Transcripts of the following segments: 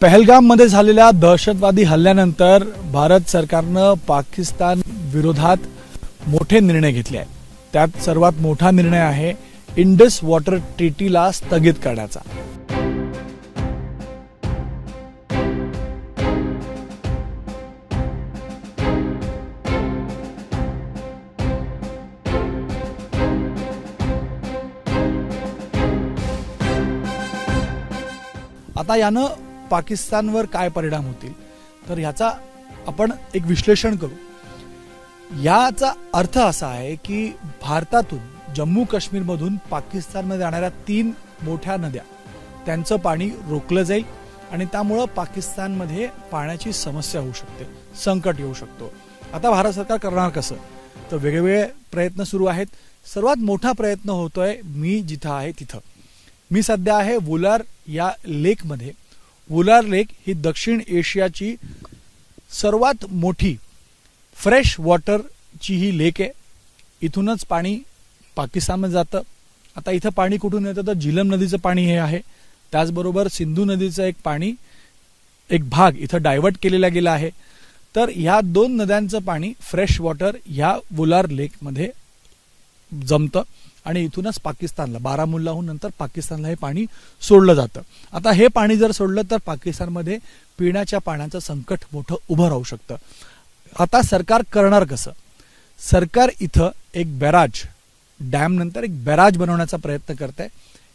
पहलगाममध्ये झालेल्या दहशतवादी हल्ल्यानंतर भारत सरकारनं पाकिस्तान विरोधात मोठे निर्णय घेतले आहेत. त्यात सर्वात मोठा निर्णय आहे इंडस वॉटर ट्रीटीला स्थगित करण्याचा. आता यानं पाकिस्तानवर काय परिणाम होतील तर ह्याचा आपण एक विश्लेषण करू. याचा अर्थ असा आहे की भारतातून जम्मू काश्मीर मधून पाकिस्तानमध्ये जाणाऱ्या 3 मोठ्या नद्या त्यांचं पाणी रोखलं जाईल आणि त्यामुळे पाकिस्तानमध्ये पाण्याची समस्या होऊ शकते, संकट येऊ शकतो. आता भारत सरकार करणार कसं तर वेगवेगळे प्रयत्न सुरू आहेत. सर्वात मोठा प्रयत्न होतोय मी जिथं आहे तिथं. मी सध्या आहे वुलार या लेक मध्ये. वुलार लेक ही दक्षिण एशियाची सर्वात मोठी फ्रेश वॉटरची ही लेक आहे. इथूनच पाणी पाकिस्तानमध्ये जातं. आता इथं पाणी कुठून येतं तर झिलम नदीचं पाणी हे आहे. त्याचबरोबर सिंधू नदीचं एक भाग इथं डायव्हर्ट केलेला गेला आहे. तर ह्या 2 नद्यांचं पाणी फ्रेश वॉटर ह्या वुलार लेक मध्ये जमतं आणि इथूनच पाकिस्तानला बारामुल्लाहून नंतर पाकिस्तानला हे पाणी सोडलं जातं. आता हे पाणी जर सोडलं तर पाकिस्तानमध्ये पिण्याच्या पाण्याचं संकट मोठं उभं राहू शकतं. आता सरकार करणार कसं? सरकार इथं एक बॅराज डॅम नंतर एक बॅराज बनवण्याचा प्रयत्न करत आहे.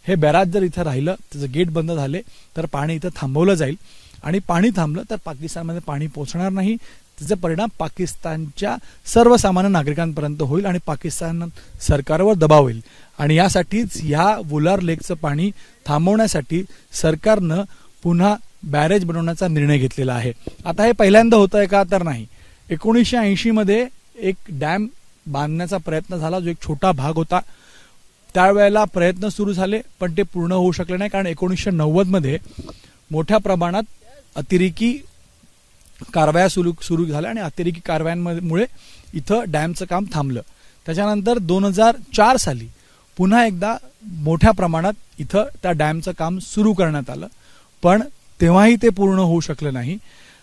हे बॅराज जर इथं राहिलं त्याचं गेट बंद झाले तर पाणी इथं थांबवलं जाईल आणि पाणी थांबलं तर पाकिस्तानमध्ये पाणी पोहोचणार नाही. त्याचा परिणाम पाकिस्तानच्या सर्वसामान्य नागरिकांपर्यंत होईल आणि पाकिस्तान सरकारवर दबाव होईल. आणि यासाठीच ह्या वुलार लेकचं पाणी थांबवण्यासाठी सरकारनं पुन्हा बॅरेज बनवण्याचा निर्णय घेतलेला आहे. आता हे पहिल्यांदा होत आहे का तर नाही. 1980 मध्ये एक डॅम बांधण्याचा प्रयत्न झाला जो एक छोटा भाग होता. त्यावेळेला प्रयत्न सुरू झाले पण ते पूर्ण होऊ शकले नाही कारण 1990 मध्ये मोठ्या प्रमाणात अतिरेकी कारवाया सुरू झाल्या आणि अतिरेकी कारवायांमुळे इथं डॅमचं काम थांबलं. त्याच्यानंतर 2004 साली पुन्हा एकदा मोठ्या प्रमाणात इथं त्या डॅमचं काम सुरू करण्यात आलं पण तेव्हाही ते पूर्ण होऊ शकलं नाही.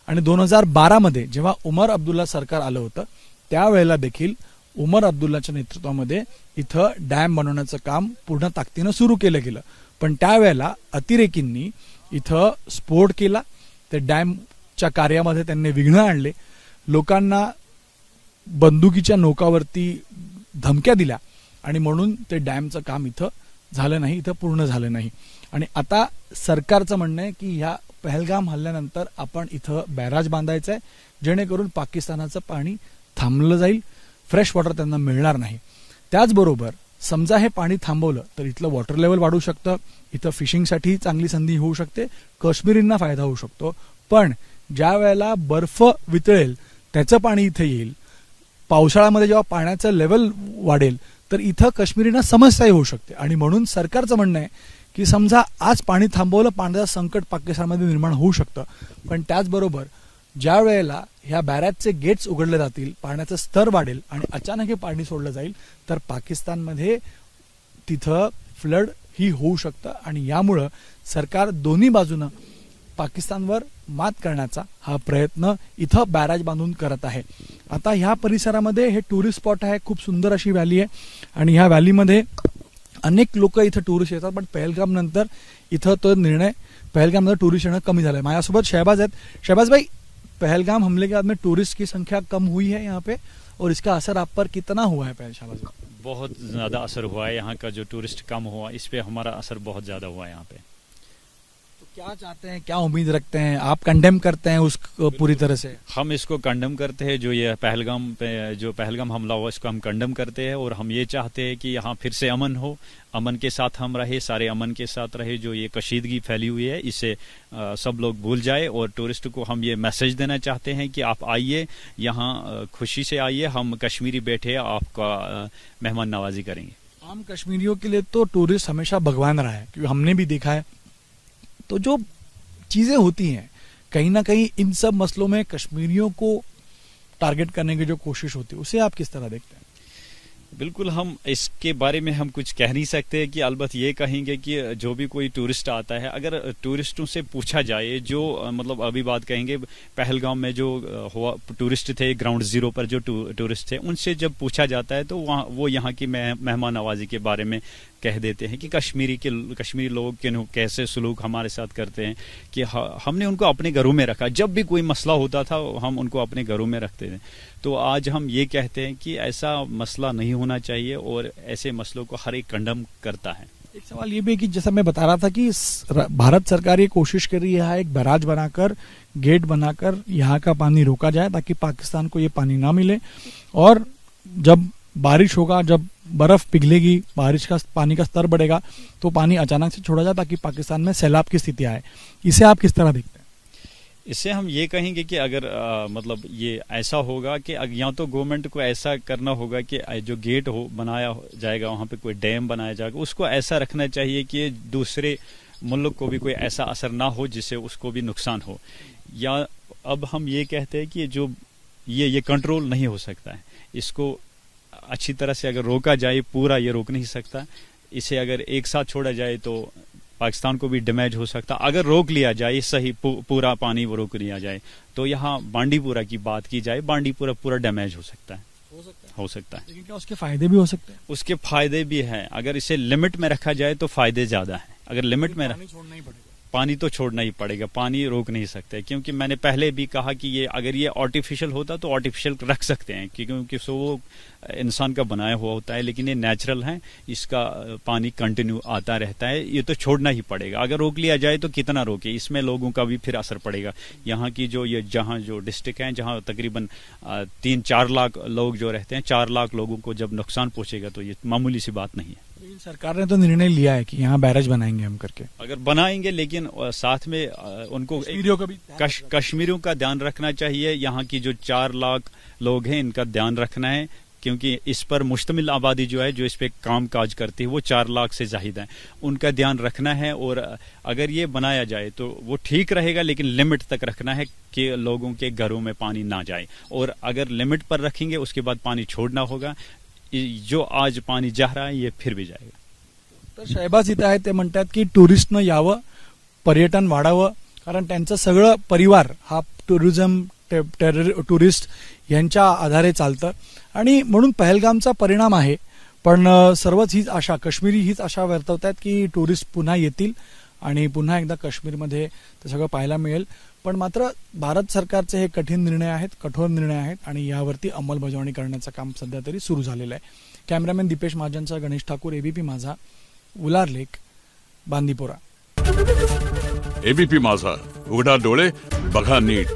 आणि 2012 मध्ये जेव्हा उमर अब्दुल्ला सरकार आलं होतं त्यावेळेला देखील उमर अब्दुल्लाच्या नेतृत्वामध्ये इथं डॅम बनवण्याचं काम पूर्ण ताकदीनं सुरू केलं गेलं पण त्यावेळेला अतिरेकींनी इथं स्फोट केला. ते डॅमच्या कार्यामध्ये त्यांनी विघ्न आणले. लोकांना बंदुकीच्या नोकावरती धमक्या दिल्या आणि म्हणून ते डॅमचं काम इथं झालं नाही, इथं पूर्ण झालं नाही. आणि आता सरकारचं म्हणणं आहे की ह्या पहलगाम हल्ल्यानंतर आपण इथं बॅराज बांधायचं आहे जेणेकरून पाकिस्तानाचं पाणी थांबलं जाईल, फ्रेश वॉटर त्यांना मिळणार नाही. त्याचबरोबर समजा हे पाणी थांबवलं तर इथलं वॉटर लेवल वाढू शकतं, इथं फिशिंगसाठी चांगली संधी होऊ शकते, काश्मीरींना फायदा होऊ शकतो. पण ज्या वेळेला बर्फ वितळेल त्याचं पाणी इथे येईल, पावसाळ्यामध्ये जेव्हा पाण्याचं लेवल वाढेल तर इथं काश्मीरींना समस्याही होऊ शकते. आणि म्हणून सरकारचं म्हणणं आहे की समजा आज पाणी थांबवलं पाण्याचं संकट पाकिस्तानमध्ये निर्माण होऊ शकतं पण त्याचबरोबर ज्या वेळेला ह्या बॅरेजचे गेट्स उघडले जातील, पाण्याचं स्तर वाढेल आणि अचानक हे पाणी सोडलं जाईल तर पाकिस्तानमध्ये तिथं फ्लड ही होऊ शकतं. आणि यामुळं सरकार दोन्ही बाजूनं पाकिस्तानवर मात करण्याचा हा प्रयत्न इथं बॅराज बांधून करत आहे. आता ह्या परिसरामध्ये हे टुरिस्ट स्पॉट आहे, खूप सुंदर अशी व्हॅली आहे आणि ह्या व्हॅलीमध्ये अनेक लोक इथं टुरिस्ट येतात पण पहलगाम नंतर इथं तो निर्णय पहलगाम नंतर टुरिस्ट येणं कमी झालं आहे. माझ्यासोबत शहबाज आहेत. शहबाज भाई, पहलगाम हमले के बाद में टूरिस्ट की संख्या कम हुई है यहाँ पे और इसका असर आप पर कितना हुआ है? शहबाज भाई, बहुत ज़्यादा असर हुआ है. यहाँ का जो टूरिस्ट कम हुआ इस पे हमारा असर बहुत ज़्यादा हुआ है यहाँ पे. तो क्या चाहते हैं, क्या उम्मीद रखते हैं? आप कंडेम करते हैं उसको पूरी तरह से? हम इसको कंडेम करते हैं. जो ये पहलगाम हमला हुआ इसको हम कंडेम करते हैं और हम ये चाहते हैं कि यहाँ फिर से अमन हो, अमन के साथ हम रहे, सारे अमन के साथ रहे. जो ये कशीदगी फैली हुई है इसे सब लोग भूल जाए और टूरिस्ट को हम ये मैसेज देना चाहते हैं कि आप आइए, यहाँ खुशी से आइए, हम कश्मीरी बैठे आपका मेहमान नवाजी करेंगे. आम कश्मीरियों के लिए तो टूरिस्ट हमेशा भगवान रहा है क्योंकि हमने भी देखा है. तो जो चीजें होती हैं कहीं ना कहीं इन सब मसलों में कश्मीरियों को टारगेट करने की जो कोशिश होती है उसे आप किस तरह देखते हैं? बिल्कुल, हम इसके बारे में हम कुछ कह नहीं सकते कि अलबत्त ये कहेंगे कि जो भी कोई टूरिस्ट आता है, अगर टूरिस्टों से पूछा जाए, जो मतलब अभी बात कहेंगे पहलगाम में जो हुआ टूरिस्ट थे, ग्राउंड जीरो पर जो टूरिस्ट थे, उनसे जब पूछा जाता है तो वहाँ वो यहाँ की मेहमान नवाजी के बारे में कह देते हैं कि कश्मीरी लोग कैसे सलूक हमारे साथ करते हैं, कि हमने उनको अपने घरों में रखा, जब भी कोई मसला होता था हम उनको अपने घरों में रखते थे। तो आज हम ये कहते हैं कि ऐसा मसला नहीं होना चाहिए और ऐसे मसलों को हर एक कंडम करता है। एक सवाल ये भी है कि जैसा मैं बता रहा था कि भारत सरकार ये कोशिश कर रही है एक बैराज बनाकर, गेट बनाकर यहाँ का पानी रोका जाए ताकि पाकिस्तान को ये पानी ना मिले, और जब बारिश होगा, जब बर्फ पिघलेगी, बारिश का पानी का स्तर बढ़ेगा तो पानी अचानक से छोड़ा जाए ताकि पाकिस्तान में सैलाब की स्थिति आए। इसे आप किस तरह देखते हैं? इससे हम ये कहेंगे कि अगर मतलब ये ऐसा होगा कि या तो गवर्नमेंट को ऐसा करना होगा कि जो गेट बनाया जाएगा, वहाँ पे कोई डैम बनाया जाएगा, उसको ऐसा रखना चाहिए कि दूसरे मुल्क को भी कोई ऐसा असर ना हो जिससे उसको भी नुकसान हो। या अब हम ये कहते हैं कि जो ये कंट्रोल नहीं हो सकता है, इसको अच्छी तरह से अगर रोका जाए, पूरा ये रोक नहीं सकता, इसे अगर एक साथ छोड़ा जाए तो पाकिस्तान को भी डैमेज हो सकता। अगर रोक लिया जाए सही, पूरा पानी वो रोक लिया जाए तो यहाँ बांडीपुरा की बात की जाए, बांडीपुरा पूरा डैमेज हो सकता है। लेकिन क्या उसके फायदे भी हो सकते हैं? उसके फायदे भी हैं, अगर इसे लिमिट में रखा जाए तो फायदे ज्यादा हैं। अगर लिमिट में पानी तो छोड़ना ही पड़ेगा, पानी रोक नहीं सकते, क्योंकि मैंने पहले भी कहा कि ये अगर ये आर्टिफिशियल होता तो आर्टिफिशियल रख सकते हैं, क्योंकि वो इंसान का बनाया हुआ होता है, लेकिन ये नेचुरल है, इसका पानी कंटिन्यू आता रहता है, ये तो छोड़ना ही पड़ेगा। अगर रोक लिया जाए तो कितना रोके, इसमें लोगों का भी फिर असर पड़ेगा। यहाँ की जहाँ जो डिस्ट्रिक्ट हैं, जहाँ तकरीबन 3-4 लाख लोग जो रहते हैं, 4 लाख लोगों को जब नुकसान पहुंचेगा तो ये मामूली सी बात नहीं है। सरकार ने तो निर्णय लिया है कि यहाँ बैराज बनाएंगे हम करके, अगर बनाएंगे, लेकिन साथ में उनको कश्मीरियों का ध्यान रखना चाहिए। यहाँ की जो 4 लाख लोग हैं इनका ध्यान रखना है, क्योंकि इस पर मुश्तमिल आबादी जो है, जो इस पे काम काज करती है, वो 4 लाख से जाहिद है, उनका ध्यान रखना है। और अगर ये बनाया जाए तो वो ठीक रहेगा, लेकिन लिमिट तक रखना है कि लोगों के घरों में पानी ना जाए, और अगर लिमिट पर रखेंगे उसके बाद पानी छोड़ना होगा। जो आज पाणी जा रहा आहे, ये फिर भी जाएगा। तर शहबाज इथं आहे, ते म्हणतात की टुरिस्टनं यावं, पर्यटन वाढावं, कारण त्यांचं सगळं परिवार हा टुरिस्ट यांच्या आधारे चालतं, आणि म्हणून पहलगामचा परिणाम आहे। पण सर्वच हीच आशा, काश्मीरी हीच आशा वर्तवतात की टुरिस्ट पुन्हा येतील आणि पुन्हा एकदा काश्मीरमध्ये ते सगळं पाहायला मिळेल। पण मात्र भारत सरकारचे हे कठीण निर्णय आहेत, कठोर निर्णय आहेत, आणि यावरती अंमलबजावणी करण्याचं काम सध्या तरी सुरू झालेलं आहे। कॅमेरामॅन दीपेश महाजनचा गणेश ठाकूर, एबीपी माझा, उलार लेक, बांदीपुरा। एबीपी माझा, उघडा डोळे बघा नीट।